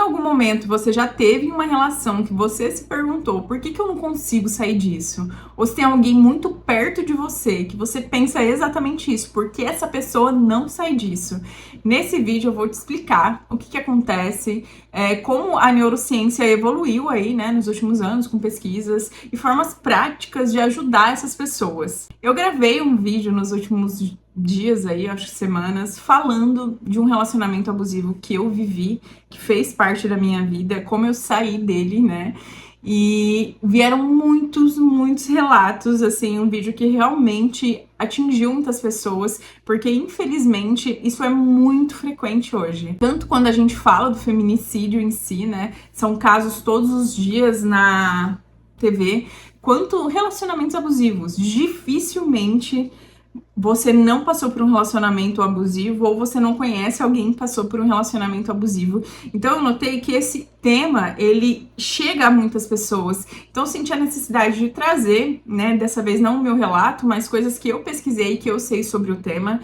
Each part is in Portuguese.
algum momento você já teve uma relação que você se perguntou por que eu não consigo sair disso? Ou se tem alguém muito perto de você que você pensa exatamente isso, por que essa pessoa não sai disso? Nesse vídeo eu vou te explicar o que acontece, como a neurociência evoluiu aí, né, nos últimos anos com pesquisas e formas práticas de ajudar essas pessoas. Eu gravei um vídeo nos últimos dias aí, acho que semanas, falando de um relacionamento abusivo que eu vivi, que fez parte da minha vida, como eu saí dele, né? E vieram muitos relatos, assim, um vídeo que realmente atingiu muitas pessoas, porque infelizmente isso é muito frequente hoje. Tanto quando a gente fala do feminicídio em si, né? São casos todos os dias na TV, quanto relacionamentos abusivos. Dificilmente você não passou por um relacionamento abusivo ou você não conhece alguém que passou por um relacionamento abusivo. Então eu notei que esse tema, ele chega a muitas pessoas. Então eu senti a necessidade de trazer, né, dessa vez não o meu relato, mas coisas que eu pesquisei, que eu sei sobre o tema.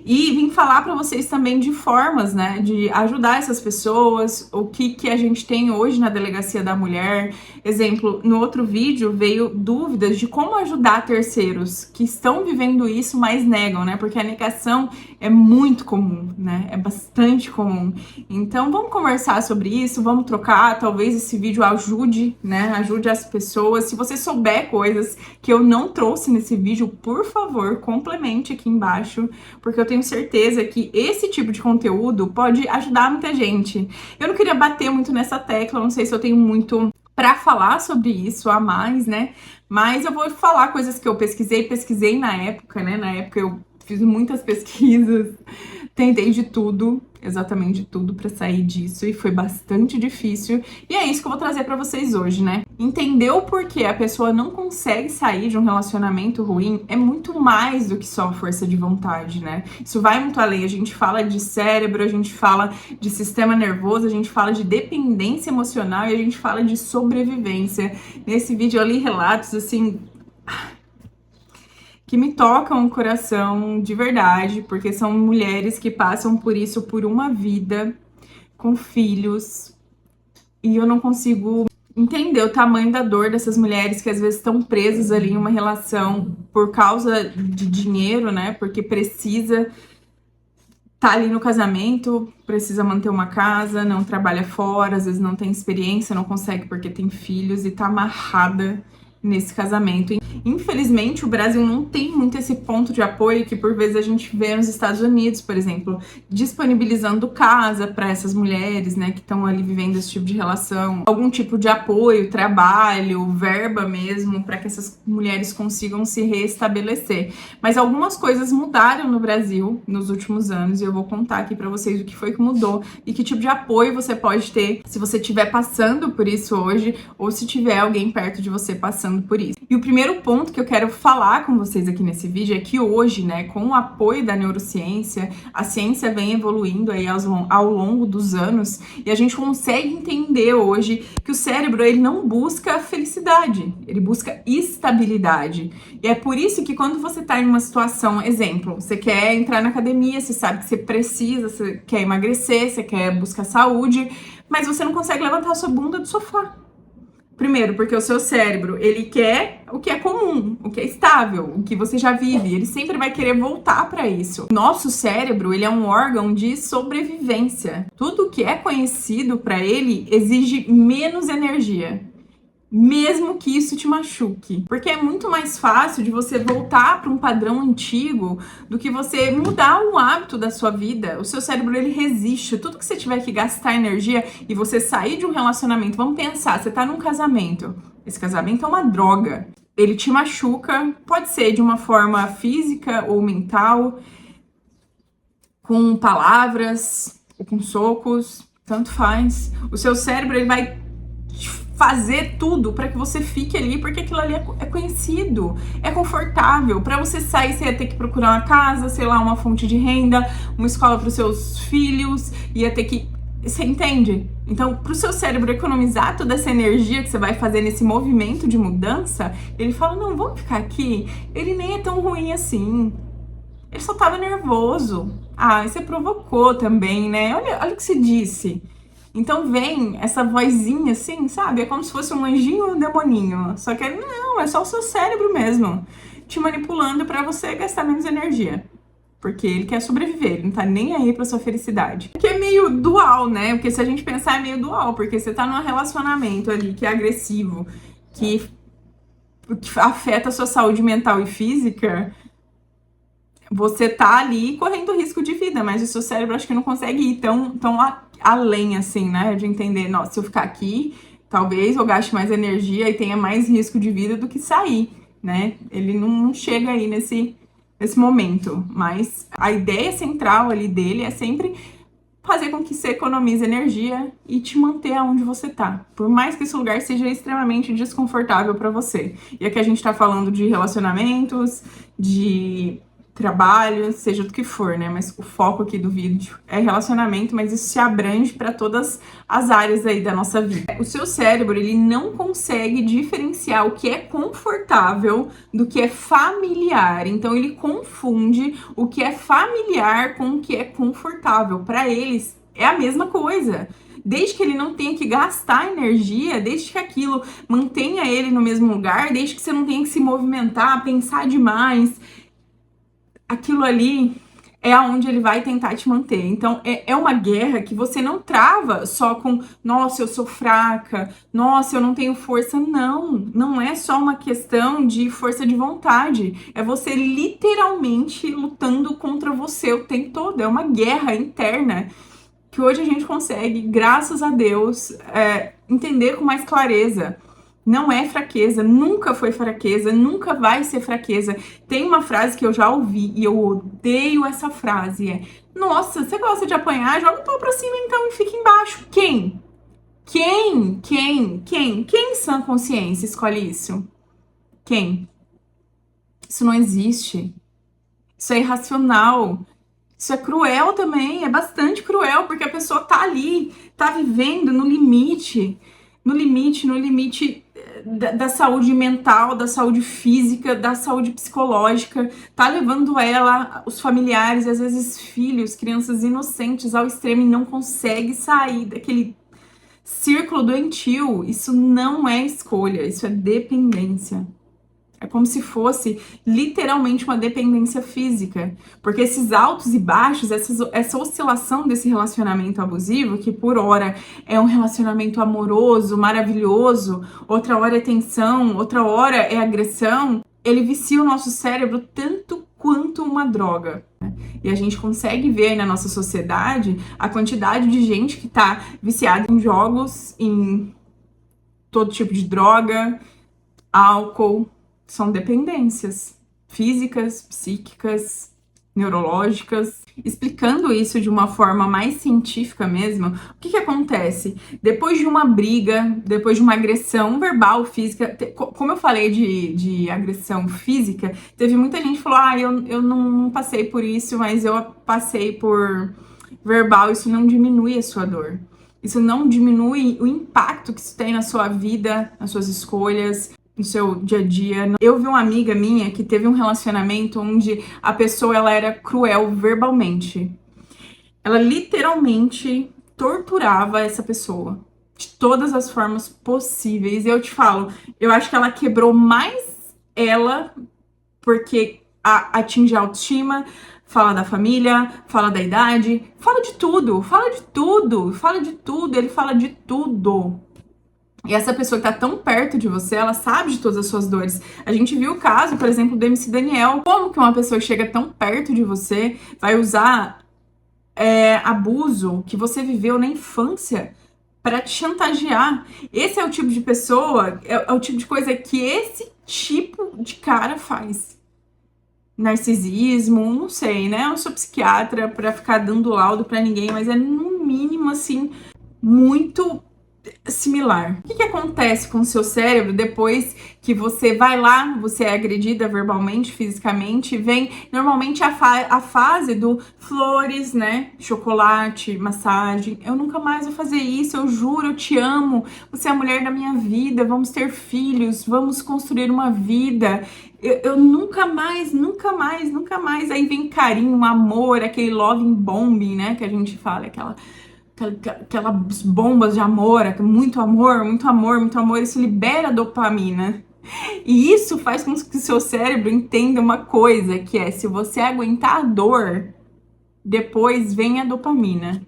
E vim falar para vocês também de formas, né, de ajudar essas pessoas, o que a gente tem hoje na Delegacia da Mulher. Exemplo, no outro vídeo veio dúvidas de como ajudar terceiros que estão vivendo isso, mas negam, né, porque a negação é muito comum, né, é bastante comum. Então vamos conversar sobre isso, vamos trocar, talvez esse vídeo ajude, né, ajude as pessoas. Se você souber coisas que eu não trouxe nesse vídeo, por favor, complemente aqui embaixo, porque eu tenho certeza que esse tipo de conteúdo pode ajudar muita gente. Eu não queria bater muito nessa tecla, não sei se eu tenho muito para falar sobre isso a mais, né? Mas eu vou falar coisas que eu pesquisei na época, né? Na época eu fiz muitas pesquisas, tentei de tudo, exatamente de tudo para sair disso e foi bastante difícil. E é isso que eu vou trazer para vocês hoje, né? Entender o porquê a pessoa não consegue sair de um relacionamento ruim é muito mais do que só força de vontade, né? Isso vai muito além. A gente fala de cérebro, a gente fala de sistema nervoso, a gente fala de dependência emocional e a gente fala de sobrevivência. Nesse vídeo eu li relatos assim que me tocam o coração de verdade, porque são mulheres que passam por isso por uma vida, com filhos, e eu não consigo entender o tamanho da dor dessas mulheres que às vezes estão presas ali em uma relação por causa de dinheiro, né, porque precisa tá ali no casamento, precisa manter uma casa, não trabalha fora, às vezes não tem experiência, não consegue porque tem filhos e tá amarrada nesse casamento. Infelizmente, o Brasil não tem muito esse ponto de apoio que por vezes a gente vê nos Estados Unidos, por exemplo, disponibilizando casa para essas mulheres, né, que estão ali vivendo esse tipo de relação, algum tipo de apoio, trabalho, verba mesmo, para que essas mulheres consigam se reestabelecer. Mas algumas coisas mudaram no Brasil nos últimos anos e eu vou contar aqui para vocês o que foi que mudou e que tipo de apoio você pode ter se você estiver passando por isso hoje ou se tiver alguém perto de você passando por isso. E o primeiro ponto que eu quero falar com vocês aqui nesse vídeo é que hoje, né, com o apoio da neurociência, a ciência vem evoluindo aí ao longo dos anos e a gente consegue entender hoje que o cérebro, ele não busca felicidade, ele busca estabilidade. E é por isso que quando você tá em uma situação, exemplo, você quer entrar na academia, você sabe que você precisa, você quer emagrecer, você quer buscar saúde, mas você não consegue levantar a sua bunda do sofá. Primeiro, porque o seu cérebro, ele quer o que é comum, o que é estável, o que você já vive. Ele sempre vai querer voltar para isso. Nosso cérebro, ele é um órgão de sobrevivência. Tudo que é conhecido para ele exige menos energia. Mesmo que isso te machuque. Porque é muito mais fácil de você voltar para um padrão antigo do que você mudar o hábito da sua vida. O seu cérebro, ele resiste. Tudo que você tiver que gastar energia e você sair de um relacionamento, vamos pensar, você tá num casamento. Esse casamento é uma droga. Ele te machuca, pode ser de uma forma física ou mental, com palavras ou com socos, tanto faz. O seu cérebro, ele vai fazer tudo para que você fique ali, porque aquilo ali é conhecido, é confortável. Para você sair, você ia ter que procurar uma casa, sei lá, uma fonte de renda, uma escola para os seus filhos, ia ter que... Você entende? Então, para o seu cérebro economizar toda essa energia que você vai fazer nesse movimento de mudança, ele fala, não, vamos ficar aqui, ele nem é tão ruim assim. Ele só tava nervoso. Ah, e você provocou também, né? Olha o que você disse. Então vem essa vozinha assim, sabe? É como se fosse um anjinho ou um demoninho. Só que não, é só o seu cérebro mesmo te manipulando para você gastar menos energia. Porque ele quer sobreviver, ele não tá nem aí pra sua felicidade. Que é meio dual, né? Porque se a gente pensar é meio dual, porque você tá num relacionamento ali que é agressivo, que afeta a sua saúde mental e física, você tá ali correndo risco de vida, mas o seu cérebro acho que não consegue ir tão além assim, né? De entender, nossa, se eu ficar aqui, talvez eu gaste mais energia e tenha mais risco de vida do que sair, né? Ele não chega aí nesse momento, mas a ideia central ali dele é sempre fazer com que você economize energia e te manter aonde você tá, por mais que esse lugar seja extremamente desconfortável para você. E aqui a gente tá falando de relacionamentos, de trabalho, seja do que for, né? Mas o foco aqui do vídeo é relacionamento, mas isso se abrange para todas as áreas aí da nossa vida. O seu cérebro, ele não consegue diferenciar o que é confortável do que é familiar. Então ele confunde o que é familiar com o que é confortável. Para eles é a mesma coisa. Desde que ele não tenha que gastar energia, desde que aquilo mantenha ele no mesmo lugar, desde que você não tenha que se movimentar, pensar demais, aquilo ali é aonde ele vai tentar te manter. Então, é uma guerra que você não trava só com, nossa, eu sou fraca, nossa, eu não tenho força. Não é só uma questão de força de vontade. É você literalmente lutando contra você o tempo todo. É uma guerra interna que hoje a gente consegue, graças a Deus, entender com mais clareza. Não é fraqueza, nunca foi fraqueza, nunca vai ser fraqueza. Tem uma frase que eu já ouvi e eu odeio essa frase, nossa, você gosta de apanhar? Joga o pau pra cima então e fica embaixo. Quem? Quem em sã consciência escolhe isso? Quem? Isso não existe. Isso é irracional. Isso é cruel também, é bastante cruel, porque a pessoa tá ali, tá vivendo no limite da saúde mental, da saúde física, da saúde psicológica, tá levando ela, os familiares, às vezes filhos, crianças inocentes ao extremo e não consegue sair daquele círculo doentio. Isso não é escolha, isso é dependência. É como se fosse literalmente uma dependência física. Porque esses altos e baixos, essa oscilação desse relacionamento abusivo, que por hora é um relacionamento amoroso, maravilhoso, outra hora é tensão, outra hora é agressão, ele vicia o nosso cérebro tanto quanto uma droga. E a gente consegue ver aí na nossa sociedade a quantidade de gente que tá viciada em jogos, em todo tipo de droga, álcool. São dependências físicas, psíquicas, neurológicas. Explicando isso de uma forma mais científica mesmo, o que acontece? Depois de uma briga, depois de uma agressão verbal, física, como eu falei de agressão física, teve muita gente que falou, eu não passei por isso, mas eu passei por verbal, isso não diminui a sua dor. Isso não diminui o impacto que isso tem na sua vida, nas suas escolhas, no seu dia a dia. Eu vi uma amiga minha que teve um relacionamento onde a pessoa ela era cruel verbalmente. Ela literalmente torturava essa pessoa de todas as formas possíveis. E eu te falo, eu acho que ela quebrou mais ela porque atinge a autoestima, fala da família, fala da idade, fala de tudo, ele fala de tudo. E essa pessoa que tá tão perto de você, ela sabe de todas as suas dores. A gente viu o caso, por exemplo, do MC Daniel. Como que uma pessoa que chega tão perto de você vai usar abuso que você viveu na infância para te chantagear? Esse é o tipo de pessoa, é o tipo de coisa que esse tipo de cara faz. Narcisismo, não sei, né? Eu não sou psiquiatra para ficar dando laudo para ninguém, mas é no mínimo, assim, muito similar. O que acontece com o seu cérebro depois que você vai lá, você é agredida verbalmente, fisicamente, vem normalmente a fase do flores, né? Chocolate, massagem. Eu nunca mais vou fazer isso, eu juro, eu te amo. Você é a mulher da minha vida, vamos ter filhos, vamos construir uma vida. Eu nunca mais. Aí vem carinho, amor, aquele loving bombing, né? Que a gente fala, aquela aquelas bombas de amor, muito amor, muito amor, muito amor, isso libera dopamina. E isso faz com que o seu cérebro entenda uma coisa, que é, se você aguentar a dor, depois vem a dopamina.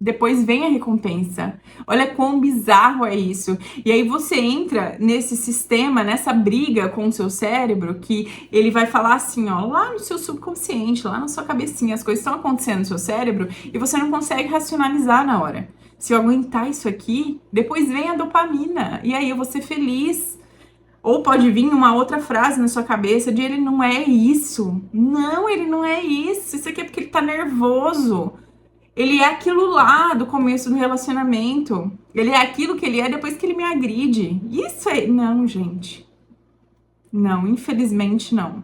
Depois vem a recompensa. Olha quão bizarro é isso. E aí você entra nesse sistema, nessa briga com o seu cérebro, que ele vai falar assim, ó, lá no seu subconsciente, lá na sua cabecinha, as coisas estão acontecendo no seu cérebro e você não consegue racionalizar na hora. Se eu aguentar isso aqui, depois vem a dopamina. E aí eu vou ser feliz. Ou pode vir uma outra frase na sua cabeça de ele não é isso. Não, ele não é isso. Isso aqui é porque ele tá nervoso. Ele é aquilo lá do começo do relacionamento. Ele é aquilo que ele é depois que ele me agride. Isso é... Não, gente. Não, infelizmente não.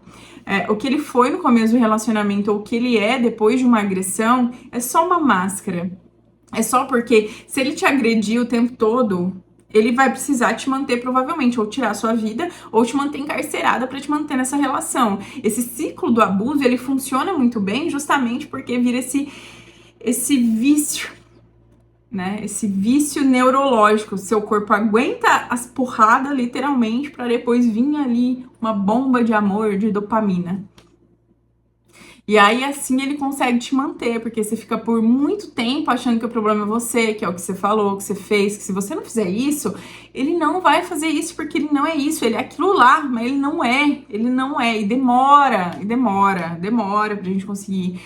O que ele foi no começo do relacionamento ou o que ele é depois de uma agressão é só uma máscara. É só porque se ele te agredir o tempo todo, ele vai precisar te manter provavelmente ou tirar a sua vida ou te manter encarcerada para te manter nessa relação. Esse ciclo do abuso, ele funciona muito bem justamente porque vira esse vício, né? Esse vício neurológico. Seu corpo aguenta as porradas, literalmente, para depois vir ali uma bomba de amor, de dopamina. E aí, assim, ele consegue te manter, porque você fica por muito tempo achando que o problema é você, que é o que você falou, que você fez, que se você não fizer isso, ele não vai fazer isso, porque ele não é isso, ele é aquilo lá, mas ele não é, e demora pra gente conseguir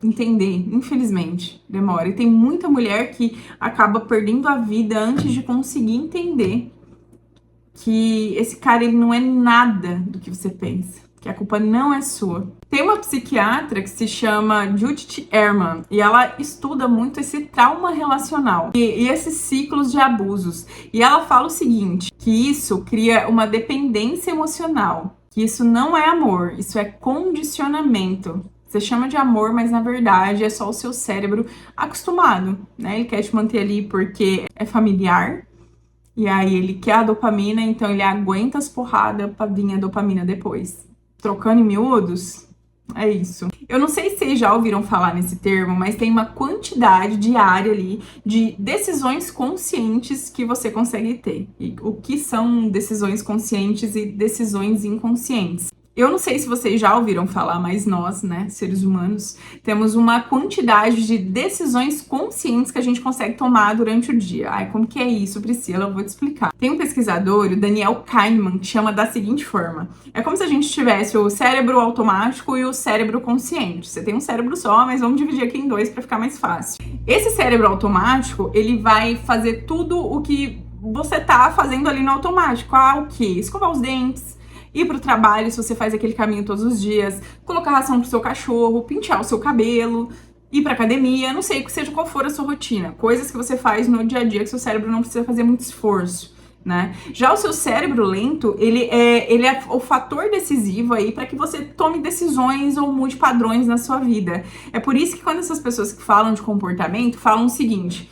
entender, infelizmente, demora. E tem muita mulher que acaba perdendo a vida antes de conseguir entender que esse cara, ele não é nada do que você pensa, que a culpa não é sua. Tem uma psiquiatra que se chama Judith Herman e ela estuda muito esse trauma relacional e esses ciclos de abusos. E ela fala o seguinte, que isso cria uma dependência emocional, que isso não é amor, isso é condicionamento. Você chama de amor, mas na verdade é só o seu cérebro acostumado, né? Ele quer te manter ali porque é familiar, e aí ele quer a dopamina, então ele aguenta as porradas pra vir a dopamina depois. Trocando em miúdos, é isso. Eu não sei se vocês já ouviram falar nesse termo, mas tem uma quantidade diária ali de decisões conscientes que você consegue ter. E o que são decisões conscientes e decisões inconscientes? Eu não sei se vocês já ouviram falar, mas nós, né, seres humanos, temos uma quantidade de decisões conscientes que a gente consegue tomar durante o dia. Ai, como que é isso, Priscila? Eu vou te explicar. Tem um pesquisador, o Daniel Kahneman, que chama da seguinte forma. É como se a gente tivesse o cérebro automático e o cérebro consciente. Você tem um cérebro só, mas vamos dividir aqui em dois para ficar mais fácil. Esse cérebro automático, ele vai fazer tudo o que você tá fazendo ali no automático. O quê? Escovar os dentes, ir pro trabalho, se você faz aquele caminho todos os dias, colocar ração pro seu cachorro, pentear o seu cabelo, ir pra academia, não sei, seja qual for a sua rotina. Coisas que você faz no dia a dia que seu cérebro não precisa fazer muito esforço, né? Já o seu cérebro lento, ele é o fator decisivo aí para que você tome decisões ou mude padrões na sua vida. É por isso que quando essas pessoas que falam de comportamento falam o seguinte: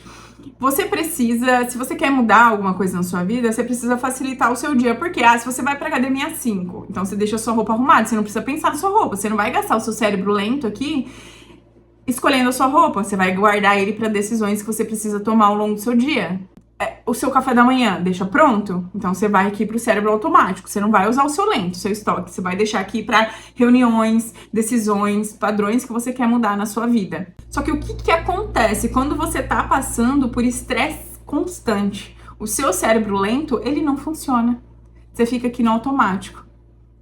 você precisa, se você quer mudar alguma coisa na sua vida, você precisa facilitar o seu dia. Porque, se você vai pra academia às 5, então você deixa a sua roupa arrumada, você não precisa pensar na sua roupa, você não vai gastar o seu cérebro lento aqui escolhendo a sua roupa, você vai guardar ele para decisões que você precisa tomar ao longo do seu dia. O seu café da manhã, deixa pronto? Então você vai aqui pro cérebro automático, você não vai usar o seu lento, o seu estoque, você vai deixar aqui para reuniões, decisões, padrões que você quer mudar na sua vida. Só que o que acontece quando você tá passando por estresse constante? O seu cérebro lento, ele não funciona. Você fica aqui no automático,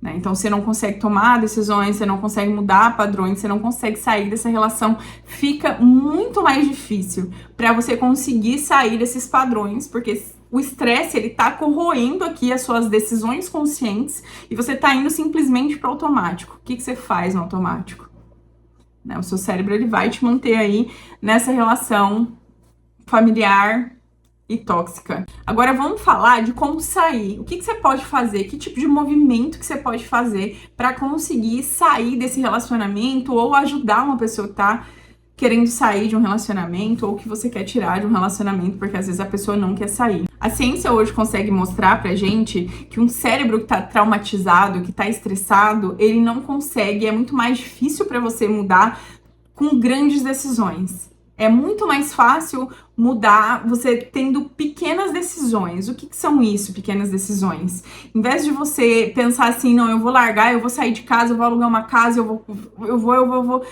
né? Então você não consegue tomar decisões, você não consegue mudar padrões, você não consegue sair dessa relação. Fica muito mais difícil para você conseguir sair desses padrões, porque o estresse, ele tá corroendo aqui as suas decisões conscientes e você tá indo simplesmente para o automático. O que você faz no automático? Né? O seu cérebro, ele vai te manter aí nessa relação familiar e tóxica. Agora vamos falar de como sair. O que você pode fazer? Que tipo de movimento que você pode fazer para conseguir sair desse relacionamento ou ajudar uma pessoa que tá querendo sair de um relacionamento ou que você quer tirar de um relacionamento porque às vezes a pessoa não quer sair. A ciência hoje consegue mostrar pra gente que um cérebro que tá traumatizado, que tá estressado, ele não consegue, é muito mais difícil para você mudar com grandes decisões. É muito mais fácil mudar você tendo pequenas decisões. O que são isso, pequenas decisões? Em vez de você pensar assim, não, eu vou largar, eu vou sair de casa, eu vou alugar uma casa, eu vou.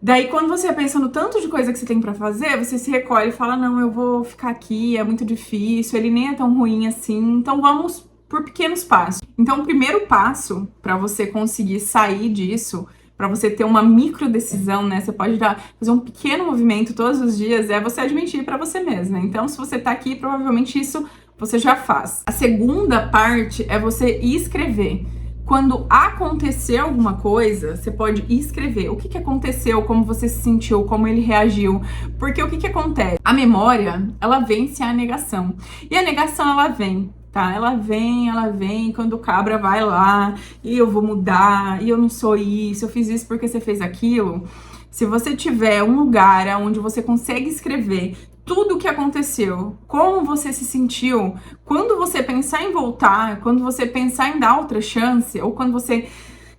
Daí, quando você pensa no tanto de coisa que você tem pra fazer, você se recolhe e fala, não, eu vou ficar aqui, é muito difícil, ele nem é tão ruim assim, então vamos por pequenos passos. Então, o primeiro passo pra você conseguir sair disso, pra você ter uma micro decisão, né? Você pode fazer um pequeno movimento todos os dias, é você admitir pra você mesma. Então, se você tá aqui, provavelmente isso você já faz. A segunda parte é você escrever. Quando acontecer alguma coisa, você pode escrever o que aconteceu, como você se sentiu, como ele reagiu. Porque o que acontece? A memória, ela vence a negação. E a negação, ela vem, tá? Ela vem, quando o cabra vai lá, e eu vou mudar, e eu não sou isso, eu fiz isso porque você fez aquilo. Se você tiver um lugar onde você consegue escrever tudo o que aconteceu, como você se sentiu, quando você pensar em voltar, quando você pensar em dar outra chance, ou quando você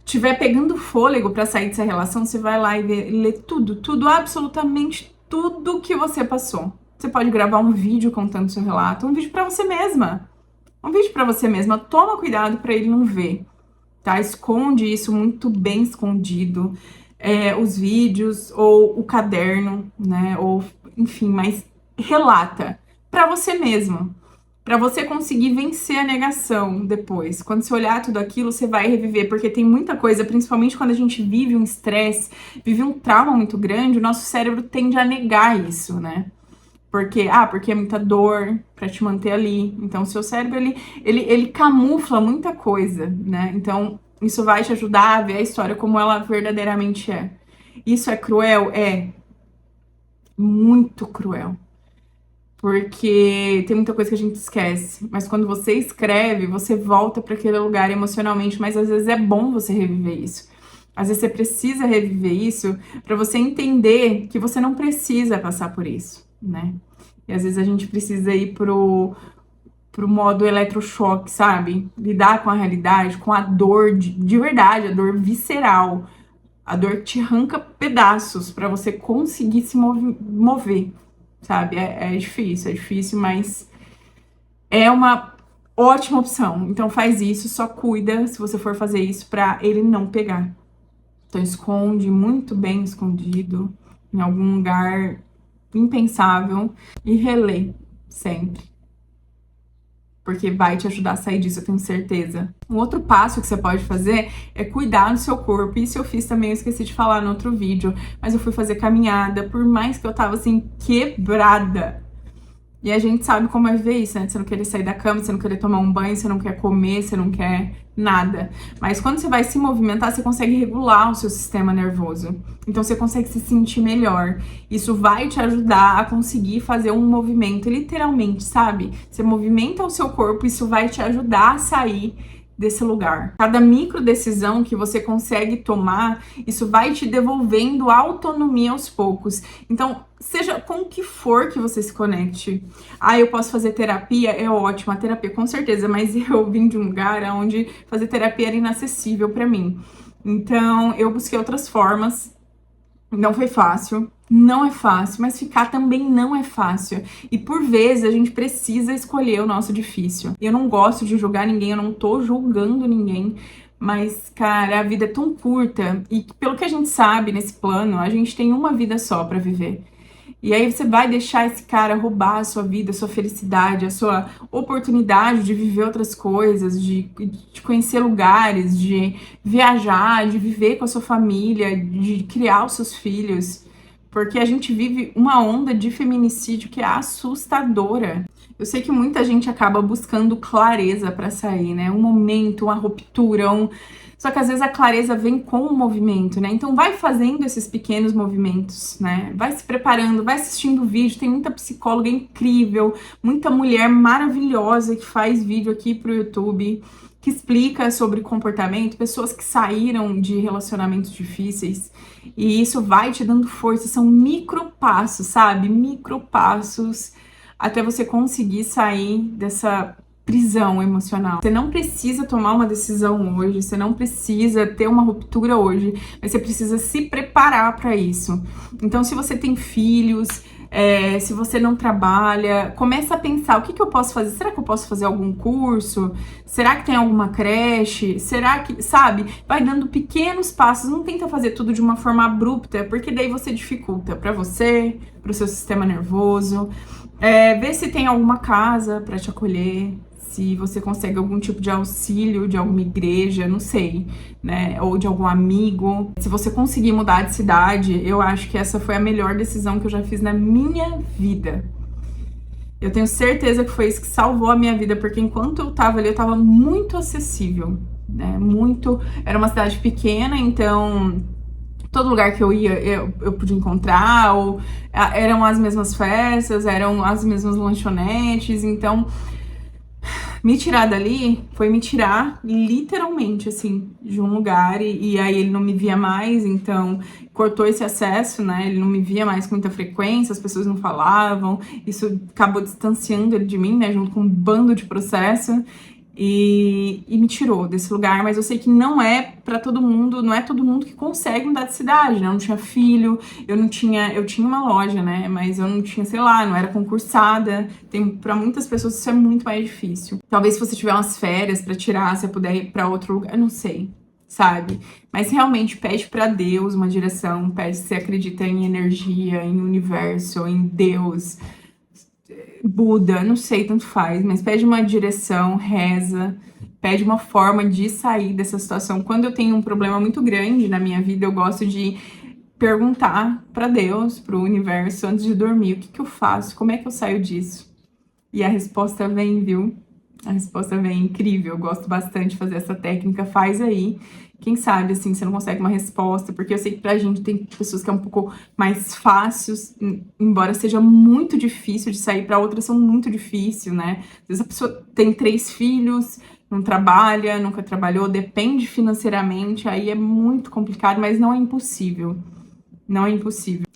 estiver pegando fôlego para sair dessa relação, você vai lá e ler tudo, absolutamente tudo que você passou. Você pode gravar um vídeo contando seu relato, um vídeo para você mesma. Um vídeo para você mesma. Toma cuidado para ele não ver, tá? Esconde isso muito bem escondido. Os vídeos ou o caderno, né? Ou, enfim, mas relata para você mesmo, para você conseguir vencer a negação depois. Quando você olhar tudo aquilo, você vai reviver, porque tem muita coisa, principalmente quando a gente vive um estresse, vive um trauma muito grande, o nosso cérebro tende a negar isso, né? Porque é muita dor para te manter ali. Então, o seu cérebro, ele camufla muita coisa, né? Então, isso vai te ajudar a ver a história como ela verdadeiramente é. Isso é cruel? É muito cruel. Porque tem muita coisa que a gente esquece. Mas quando você escreve, você volta para aquele lugar emocionalmente. Mas às vezes é bom você reviver isso. Às vezes você precisa reviver isso para você entender que você não precisa passar por isso, né? E às vezes a gente precisa ir pro modo eletrochoque, sabe? Lidar com a realidade, com a dor de verdade, a dor visceral. A dor que te arranca pedaços para você conseguir se mover, sabe? É difícil, mas é uma ótima opção. Então faz isso, só cuida se você for fazer isso para ele não pegar. Então esconde muito bem escondido, em algum lugar impensável e relê sempre. Porque vai te ajudar a sair disso, eu tenho certeza. Um outro passo que você pode fazer é cuidar do seu corpo. Isso eu fiz também, eu esqueci de falar no outro vídeo. Mas eu fui fazer caminhada, por mais que eu tava assim, quebrada. E a gente sabe como é ver isso, né? Você não querer sair da cama, você não querer tomar um banho, você não quer comer, você não quer nada. Mas quando você vai se movimentar, você consegue regular o seu sistema nervoso. Então você consegue se sentir melhor. Isso vai te ajudar a conseguir fazer um movimento, literalmente, sabe? Você movimenta o seu corpo, isso vai te ajudar a sair desse lugar. Cada micro decisão que você consegue tomar, isso vai te devolvendo autonomia aos poucos. Então, seja com o que for que você se conecte. Eu posso fazer terapia? É ótimo, a terapia com certeza, mas eu vim de um lugar onde fazer terapia era inacessível para mim. Então, eu busquei outras formas. Não foi fácil, não é fácil, mas ficar também não é fácil. E por vezes a gente precisa escolher o nosso difícil. Eu não gosto de julgar ninguém, eu não tô julgando ninguém, mas, cara, a vida é tão curta e pelo que a gente sabe nesse plano, a gente tem uma vida só pra viver. E aí você vai deixar esse cara roubar a sua vida, a sua felicidade, a sua oportunidade de viver outras coisas, de conhecer lugares, de viajar, de viver com a sua família, de criar os seus filhos. Porque a gente vive uma onda de feminicídio que é assustadora. Eu sei que muita gente acaba buscando clareza pra sair, né? Um momento, uma ruptura, Só que às vezes a clareza vem com o movimento, né? Então vai fazendo esses pequenos movimentos, né? Vai se preparando, vai assistindo vídeo. Tem muita psicóloga incrível, muita mulher maravilhosa que faz vídeo aqui pro YouTube, que explica sobre comportamento, pessoas que saíram de relacionamentos difíceis. E isso vai te dando força. São micropassos, sabe? Micropassos até você conseguir sair dessa prisão emocional. Você não precisa tomar uma decisão hoje, você não precisa ter uma ruptura hoje, mas você precisa se preparar para isso. Então, se você tem filhos, se você não trabalha, começa a pensar, o que eu posso fazer? Será que eu posso fazer algum curso? Será que tem alguma creche? Será que, sabe? Vai dando pequenos passos, não tenta fazer tudo de uma forma abrupta, porque daí você dificulta para você, para o seu sistema nervoso. Vê se tem alguma casa para te acolher, se você consegue algum tipo de auxílio de alguma igreja, não sei, né? Ou de algum amigo. Se você conseguir mudar de cidade, eu acho que essa foi a melhor decisão que eu já fiz na minha vida. Eu tenho certeza que foi isso que salvou a minha vida, porque enquanto eu tava ali, eu tava muito acessível, né? Era uma cidade pequena, então todo lugar que eu ia, eu podia encontrar, ou eram as mesmas festas, eram as mesmas lanchonetes, então me tirar dali foi me tirar literalmente, assim, de um lugar, e aí ele não me via mais, então cortou esse acesso, né? Ele não me via mais com muita frequência, as pessoas não falavam, isso acabou distanciando ele de mim, né? Junto com um bando de processo. E me tirou desse lugar, mas eu sei que não é pra todo mundo, não é todo mundo que consegue mudar de cidade, né? Eu não tinha filho, eu tinha uma loja, né? Mas eu não tinha, sei lá, não era concursada. Pra muitas pessoas isso é muito mais difícil. Talvez se você tiver umas férias pra tirar, você puder ir pra outro lugar, eu não sei, sabe? Mas realmente pede pra Deus uma direção, pede se você acredita em energia, em universo, em Deus, Buda, não sei, tanto faz, mas pede uma direção, reza, pede uma forma de sair dessa situação. Quando eu tenho um problema muito grande na minha vida, eu gosto de perguntar pra Deus, pro universo, antes de dormir, o que eu faço, como é que eu saio disso? E a resposta vem, viu? A resposta vem incrível, eu gosto bastante de fazer essa técnica, faz aí. Quem sabe, assim, você não consegue uma resposta, porque eu sei que pra gente tem pessoas que é um pouco mais fácil, embora seja muito difícil de sair, pra outras são muito difícil, né? Às vezes a pessoa tem 3 filhos, não trabalha, nunca trabalhou, depende financeiramente, aí é muito complicado, mas não é impossível. Não é impossível.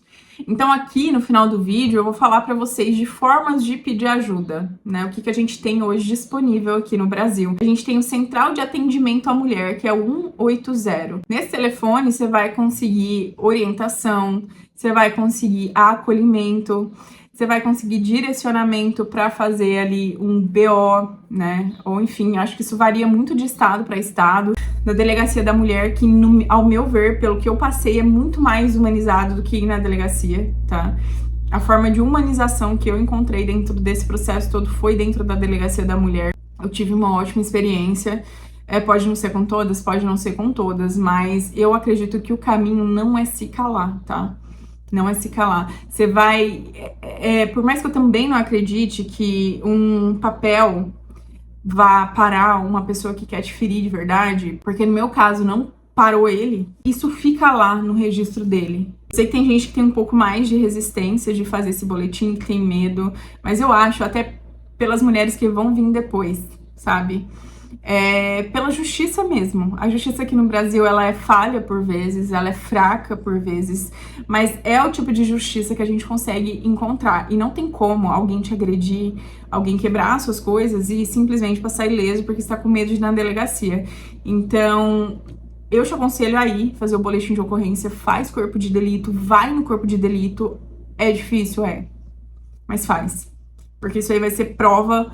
Então aqui no final do vídeo eu vou falar para vocês de formas de pedir ajuda, né? O que a gente tem hoje disponível aqui no Brasil. A gente tem o Central de Atendimento à Mulher, que é o 180. Nesse telefone você vai conseguir orientação, você vai conseguir acolhimento, você vai conseguir direcionamento para fazer ali um BO, né? Ou enfim, acho que isso varia muito de estado para estado. Da Delegacia da Mulher, que ao meu ver, pelo que eu passei, é muito mais humanizado do que ir na delegacia, tá? A forma de humanização que eu encontrei dentro desse processo todo foi dentro da Delegacia da Mulher. Eu tive uma ótima experiência. Pode não ser com todas, pode não ser com todas, mas eu acredito que o caminho não é se calar, tá? Não é se calar. Você vai... por mais que eu também não acredite que um papel vá parar uma pessoa que quer te ferir de verdade, porque no meu caso não parou ele, isso fica lá no registro dele. Eu sei que tem gente que tem um pouco mais de resistência de fazer esse boletim, que tem medo, mas eu acho, até pelas mulheres que vão vir depois, sabe? Pela justiça mesmo. A justiça aqui no Brasil, ela é falha por vezes, ela é fraca por vezes, mas é o tipo de justiça que a gente consegue encontrar. E não tem como alguém te agredir, alguém quebrar suas coisas e simplesmente passar ileso porque está com medo de ir na delegacia. Então, eu te aconselho aí fazer o boletim de ocorrência, faz corpo de delito, vai no corpo de delito. É difícil, mas faz. Porque isso aí vai ser prova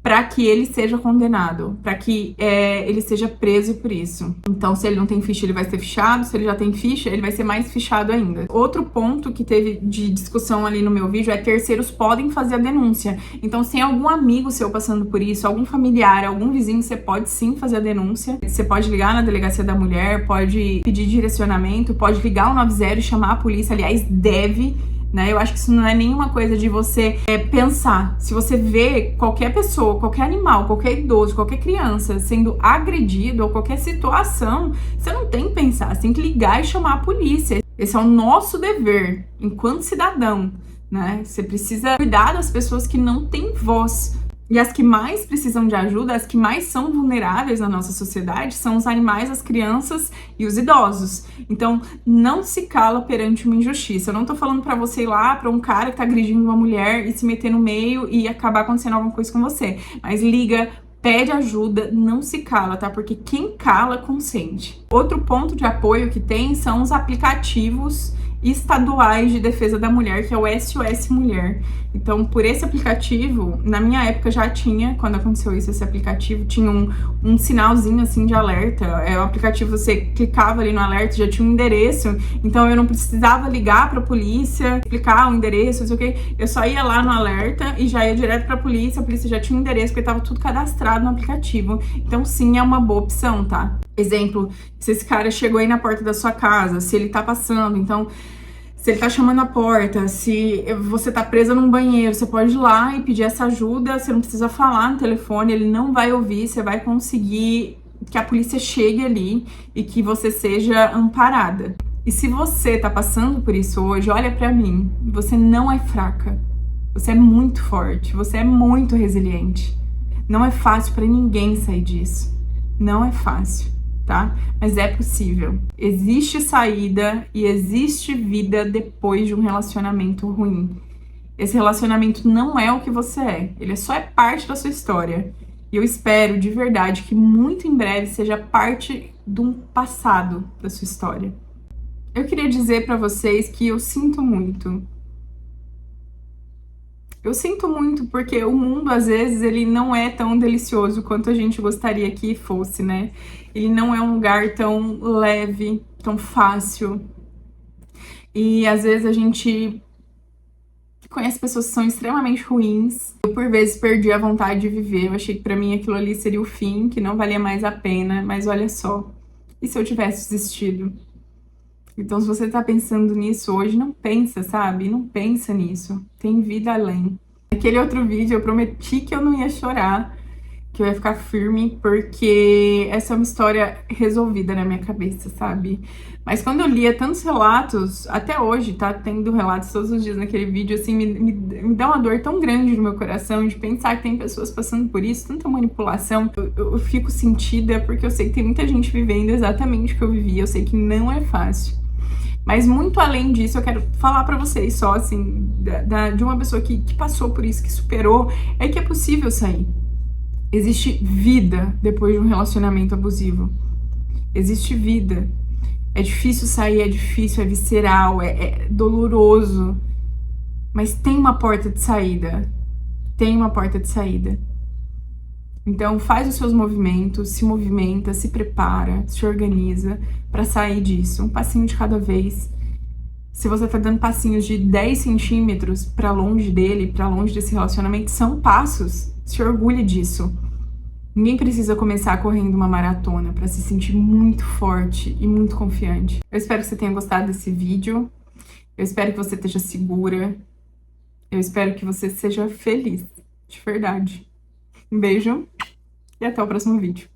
para que ele seja condenado, para que ele seja preso por isso. Então, se ele não tem ficha, ele vai ser fichado. Se ele já tem ficha, ele vai ser mais fichado ainda. Outro ponto que teve de discussão ali no meu vídeo é terceiros podem fazer a denúncia. Então, se tem algum amigo seu passando por isso, algum familiar, algum vizinho, você pode sim fazer a denúncia. Você pode ligar na Delegacia da Mulher, pode pedir direcionamento, pode ligar o 90 e chamar a polícia. Aliás, deve... né? Eu acho que isso não é nenhuma coisa de você pensar. Se você vê qualquer pessoa, qualquer animal, qualquer idoso, qualquer criança sendo agredido ou qualquer situação, você não tem que pensar, você tem que ligar e chamar a polícia. Esse é o nosso dever enquanto cidadão, né? Você precisa cuidar das pessoas que não têm voz. E as que mais precisam de ajuda, as que mais são vulneráveis na nossa sociedade, são os animais, as crianças e os idosos. Então, não se cala perante uma injustiça. Eu não tô falando pra você ir lá pra um cara que tá agredindo uma mulher e se meter no meio e acabar acontecendo alguma coisa com você. Mas liga, pede ajuda, não se cala, tá? Porque quem cala, consente. Outro ponto de apoio que tem são os aplicativos estaduais de defesa da mulher, que é o SOS Mulher. Então, por esse aplicativo, na minha época já tinha, quando aconteceu isso, esse aplicativo tinha um sinalzinho assim de alerta. O aplicativo, você clicava ali no alerta, já tinha um endereço, então eu não precisava ligar pra polícia, explicar o endereço, não sei o que. Eu só ia lá no alerta e já ia direto pra polícia, a polícia já tinha um endereço, porque tava tudo cadastrado no aplicativo. Então, sim, é uma boa opção, tá? Exemplo, se esse cara chegou aí na porta da sua casa, se ele tá passando, então, se ele tá chamando a porta, se você tá presa num banheiro, você pode ir lá e pedir essa ajuda, você não precisa falar no telefone, ele não vai ouvir, você vai conseguir que a polícia chegue ali e que você seja amparada. E se você tá passando por isso hoje, olha pra mim, você não é fraca, você é muito forte, você é muito resiliente. Não é fácil pra ninguém sair disso, não é fácil. Tá? Mas é possível. Existe saída e existe vida depois de um relacionamento ruim. Esse relacionamento não é o que você é, ele só é parte da sua história. E eu espero de verdade que muito em breve seja parte de um passado da sua história. Eu queria dizer pra vocês que eu sinto muito. Eu sinto muito porque o mundo, às vezes, ele não é tão delicioso quanto a gente gostaria que fosse, né? Ele não é um lugar tão leve, tão fácil. E, às vezes, a gente conhece pessoas que são extremamente ruins. Eu, por vezes, perdi a vontade de viver. Eu achei que pra mim aquilo ali seria o fim, que não valia mais a pena. Mas olha só, e se eu tivesse desistido? Então, se você tá pensando nisso hoje, não pensa, sabe? Não pensa nisso. Tem vida além. Naquele outro vídeo, eu prometi que eu não ia chorar, que eu ia ficar firme, porque essa é uma história resolvida na minha cabeça, sabe? Mas quando eu lia tantos relatos, até hoje, tá tendo relatos todos os dias naquele vídeo, assim, me dá uma dor tão grande no meu coração de pensar que tem pessoas passando por isso, tanta manipulação. Eu fico sentida porque eu sei que tem muita gente vivendo exatamente o que eu vivi, eu sei que não é fácil. Mas muito além disso, eu quero falar pra vocês só, assim, de uma pessoa que passou por isso, que superou, é que é possível sair. Existe vida depois de um relacionamento abusivo. Existe vida. É difícil sair, é difícil, é visceral, é doloroso. Mas tem uma porta de saída. Tem uma porta de saída. Então faz os seus movimentos, se movimenta, se prepara, se organiza pra sair disso. Um passinho de cada vez. Se você tá dando passinhos de 10 centímetros pra longe dele, pra longe desse relacionamento, são passos. Se orgulhe disso. Ninguém precisa começar correndo uma maratona pra se sentir muito forte e muito confiante. Eu espero que você tenha gostado desse vídeo. Eu espero que você esteja segura. Eu espero que você seja feliz, de verdade. Um beijo e até o próximo vídeo.